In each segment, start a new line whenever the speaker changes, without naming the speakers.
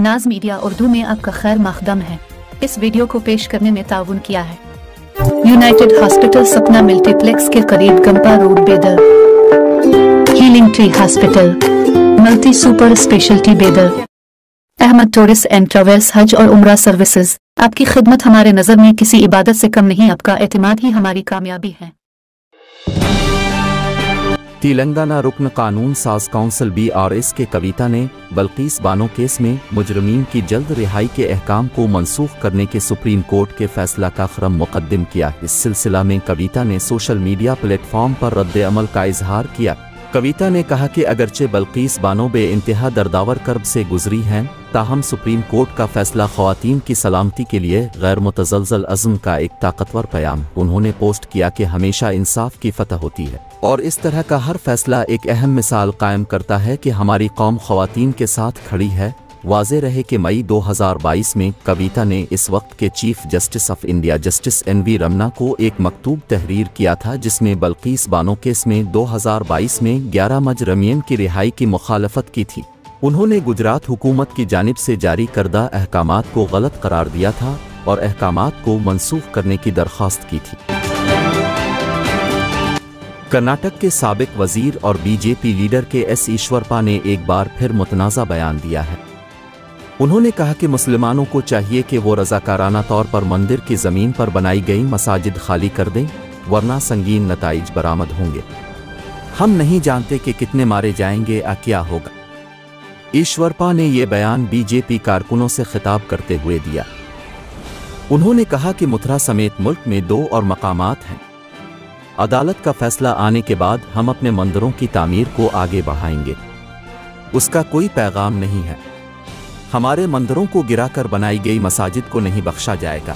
नाज मीडिया उर्दू में आपका खैर मकदम है। इस वीडियो को पेश करने में ताउन किया है यूनाइटेड हॉस्पिटल सपना मल्टीप्लेक्स के करीब गंपा रोड बेदर, healing tree hospital multi super speciality बेदर, अहमद टूरिस्ट एंड ट्रैवल्स हज और उम्रा सर्विसेज। आपकी खिदमत हमारे नज़र में किसी इबादत से कम नहीं, आपका एतमाद ही हमारी कामयाबी है।
तेलंगाना रुकन कानून साज काउंसिल BRS के कविता ने बल्कीस बानो केस में मुजरमीन की जल्द रिहाई के अहकाम को मनसूख करने के सुप्रीम कोर्ट के फैसला का खरम मुकद्दम किया। इस सिलसिला में कविता ने सोशल मीडिया प्लेटफॉर्म पर रद्द अमल का इजहार किया। कविता ने कहा कि अगरचे बल्कीस बानो बेइंतहा दर्दावर कर्ब से गुजरी हैं, ताहम सुप्रीम कोर्ट का फैसला ख़वातीन की सलामती के लिए गैर मुतज़लज़ल अज़्म का एक ताकतवर प्याम। उन्होंने पोस्ट किया कि हमेशा इंसाफ की फतह होती है और इस तरह का हर फैसला एक अहम मिसाल कायम करता है कि हमारी कौम ख़वातीन के साथ खड़ी है। वाज़े रहे कि मई 2022 में कविता ने इस वक्त के chief justice of India justice NV Ramana को एक मकतूब तहरीर किया था, जिसमें बल्कीस बानो केस में 2022 में 11 मुजरमीन की रिहाई की मुखालफत की थी। उन्होंने गुजरात हुकूमत की जानिब से जारी करदा अहकामात को गलत करार दिया था और अहकामात को मनसूख करने की दरख्वास्त की थी। कर्नाटक के साबिक वजीर और BJP लीडर के S ईश्वरप्पा ने एक बार फिर मुतनाज़ा बयान दिया है। उन्होंने कहा कि मुसलमानों को चाहिए कि वो रज़ाकाराना तौर पर मंदिर की ज़मीन पर बनाई गई मसाजिद खाली कर दें, वरना संगीन नताइज बरामद होंगे। हम नहीं जानते कि कितने मारे जाएंगे या क्या होगा। ईश्वरप्पा ने ये बयान BJP कारकुनों से खिताब करते हुए दिया। उन्होंने कहा कि मथुरा समेत मुल्क में 2 और मकामात हैं। अदालत का फैसला आने के बाद हम अपने मंदिरों की तामीर को आगे बढ़ाएंगे। उसका कोई पैगाम नहीं है। हमारे मंदिरों को गिराकर बनाई गई मसाजिद को नहीं बख्शा जाएगा।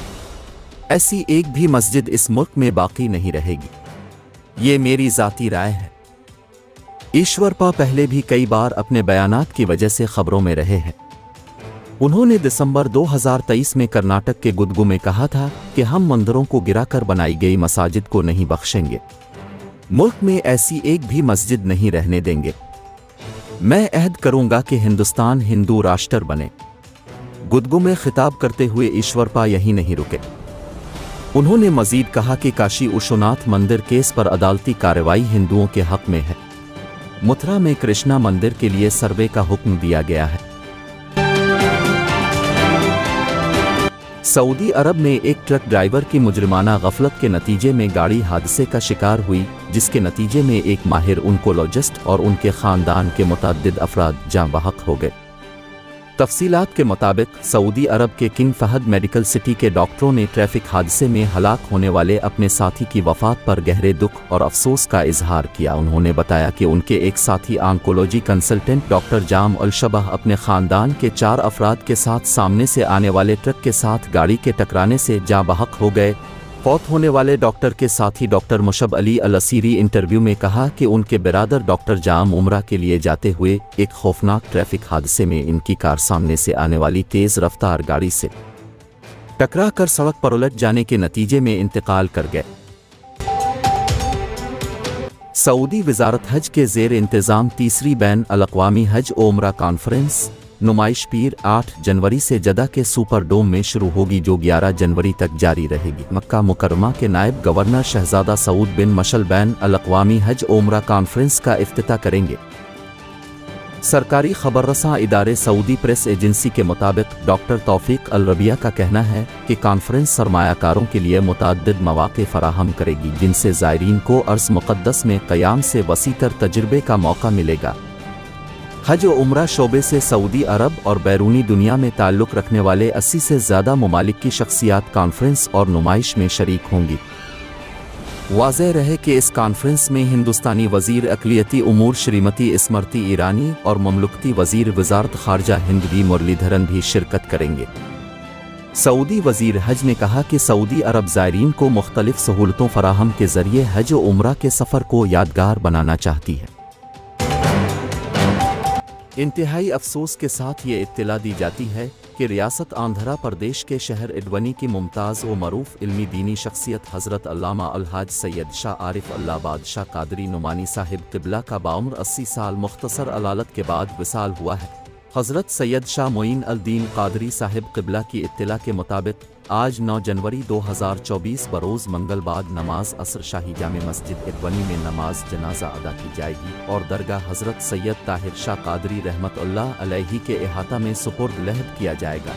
ऐसी एक भी मस्जिद इस मुल्क में बाकी नहीं रहेगी। ये मेरी ज़ाती राय है। ईश्वरप्पा पहले भी कई बार अपने बयानात की वजह से खबरों में रहे हैं। उन्होंने दिसंबर 2023 में कर्नाटक के गुदगु में कहा था कि हम मंदिरों को गिराकर बनाई गई मसाजिद को नहीं बख्शेंगे। मुल्क में ऐसी एक भी मस्जिद नहीं रहने देंगे। मैं अहद करूंगा कि हिंदुस्तान हिंदू राष्ट्र बने। गुदगु में खिताब करते हुए ईश्वरप्पा यहीं नहीं रुके। उन्होंने मजीद कहा कि काशी विश्वनाथ मंदिर केस पर अदालती कार्रवाई हिंदुओं के हक में है। मथुरा में कृष्णा मंदिर के लिए सर्वे का हुक्म दिया गया है। सऊदी अरब में एक ट्रक ड्राइवर की मुजरिमाना गफलत के नतीजे में गाड़ी हादसे का शिकार हुई, जिसके नतीजे में एक माहिर ओंकोलॉजिस्ट और उनके ख़ानदान के मुतअद्दिद अफराद जाँ बहक हो गए। तफसीलात के मुताबिक सऊदी अरब के किंग फहद मेडिकल सिटी के डॉक्टरों ने ट्रैफिक हादसे में हलाक होने वाले अपने साथी की वफ़ात पर गहरे दुख और अफसोस का इजहार किया। उन्होंने बताया कि उनके एक साथी ऑन्कोलॉजी कंसल्टेंट डॉक्टर जाम अल शबह अपने ख़ानदान के 4 अफराद के साथ सामने से आने वाले ट्रक के साथ गाड़ी के टकराने से जाँ बहक हो गए। फौत होने वाले डॉक्टर के साथी डॉक्टर मुशब अली अल असीरी इंटरव्यू में कहा कि उनके बिरादर डॉक्टर जाम उम्रा के लिए जाते हुए एक खौफनाक ट्रैफिक हादसे में इनकी कार सामने से आने वाली तेज़ रफ्तार गाड़ी से टकरा कर सड़क पर उलट जाने के नतीजे में इंतकाल कर गए। सऊदी वजारत हज के ज़ेर इंतज़ाम तीसरी बैन अल-अक़वामी हज उम्रा कॉन्फ्रेंस नुमाइश पीर 8 जनवरी से जदा के सुपर डोम में शुरू होगी, जो 11 जनवरी तक जारी रहेगी। मक्का मुकरमा के नायब गवर्नर शहजादा सऊद बिन मशल बैन अल-अक़वामी हज उम्रा कॉन्फ्रेंस का इफ्तिताह करेंगे। सरकारी खबररसां इदारे सऊदी प्रेस एजेंसी के मुताबिक डॉक्टर तौफीक अल रबिया का कहना है कि कॉन्फ्रेंस सरमायाकारों के लिए मुतअद्दिद मौक़े फराहम करेगी, जिनसे ज़ायरीन को अर्ज़ मुक़द्दस में क़याम से वसीतर तजुर्बे का मौका मिलेगा। हज और उम्रा शोबे से सऊदी अरब और बैरूनी दुनिया में ताल्लुक़ रखने वाले 80 से ज़्यादा ममालिक की शख्सियात कॉन्फ्रेंस और नुमाइश में शरीक होंगी। वाज़ेह रहे कि इस कॉन्फ्रेंस में हिंदुस्तानी वज़ीर अक़लियती उमूर श्रीमती स्मृति ईरानी और ममलुकती वज़ीर वज़ारत ख़ारजा हिंद V मुरलीधरन भी शिरकत करेंगे। सऊदी वज़ीर हज ने कहा कि सऊदी अरब ज़ायरीन को मुख्तलिफ सहूलतों फराहम के ज़रिए हज और उम्रा के सफ़र को यादगार बनाना चाहती है। इंतहाई अफसोस के साथ ये इत्तला दी जाती है कि रियासत आंध्रा प्रदेश के शहर इडवनी की मुमताज़ व मरूफ इल्मी दीनी शख्सियत हज़रत अल्लामा अलहाज सैयद शाह आरिफ अल्लाह बादशाह कादरी नुमानी साहिब क़िबला का बाउम्र 80 साल मुख्तसर अलालत के बाद विसाल हुआ है। हज़रत सैयद शाह मोइन अल दीन कादरी साहिब क़िबला की इत्तिला के मुताबिक आज 9 जनवरी 2024 बरोज़ मंगलवार नमाज असर शाही जामे मस्जिद इतवनी में नमाज जनाजा अदा की जाएगी और दरगाह हज़रत सैयद ताहिर शाह कादरी रहमतुल्लाह अलैहि के इहाता में सुपुर्द लहद किया जाएगा।